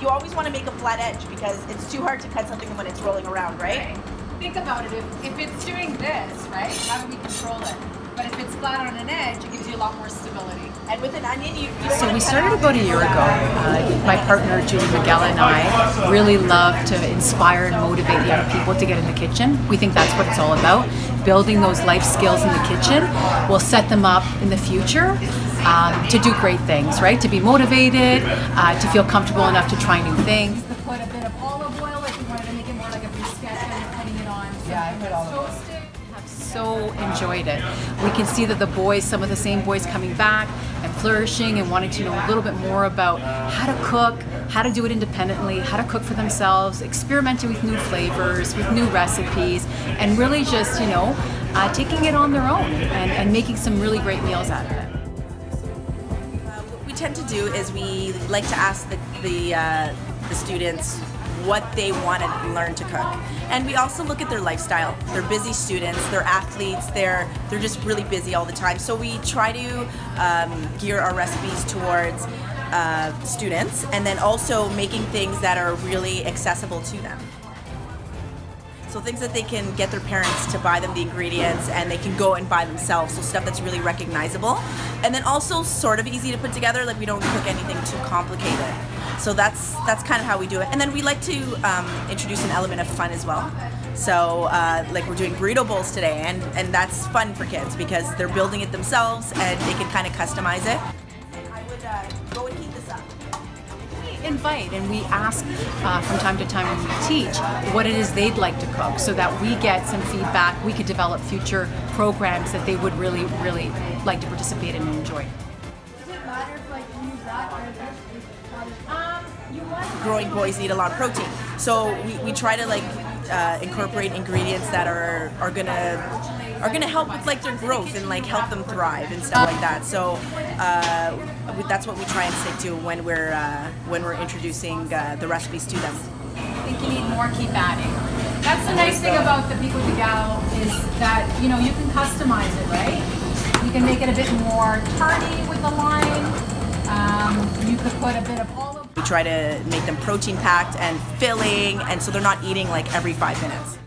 You always want to make a flat edge because it's too hard to cut something when it's rolling around, right? Think about it. If it's doing this, right, how do we control it? But if it's flat on an edge, it gives you a lot more stability. And with an onion, you So we started about a year ago. My partner, Judy Miguel, and I really love to inspire and motivate young people to get in the kitchen. We think that's what it's all about. Building those life skills in the kitchen will set them up in the future to do great things, right? To be motivated, to feel comfortable enough to try new things. You could put a bit of olive oil if you wanted to make it more like a bruschetta and putting it on. Yeah, I put olive oil. So enjoyed it. We can see that the boys, some of the same boys coming back and flourishing and wanting to know a little bit more about how to cook, how to do it independently, how to cook for themselves, experimenting with new flavors, with new recipes, and really just, taking it on their own and making some really great meals out of it. What we tend to do is we like to ask the students what they want to learn to cook. And we also look at their lifestyle. They're busy students, they're athletes, they're just really busy all the time. So we try to gear our recipes towards students and then also making things that are really accessible to them. So things that they can get their parents to buy them the ingredients and they can go and buy themselves. So stuff that's really recognizable. And then also sort of easy to put together, like we don't cook anything too complicated. So that's kind of how we do it. And then we like to introduce an element of fun as well. So like we're doing burrito bowls today and that's fun for kids because they're building it themselves and they can kind of customize it. I would go and heat this up. Invite and we ask from time to time when we teach what it is they'd like to cook so that we get some feedback. We could develop future programs that they would really, really like to participate in and enjoy. Does it matter if you use that or is it? Growing boys need a lot of protein. So we try to incorporate ingredients that are gonna help with their growth and help them thrive and stuff like that. So that's what we try and stick to when we're introducing the recipes to them. I think you need more, keep adding. That's the nice thing about the pico de gallo is that you can customize it, right? You can make it a bit more tarty with the lime. You could put a bit of olive. We try to make them protein packed and filling, and so they're not eating every 5 minutes.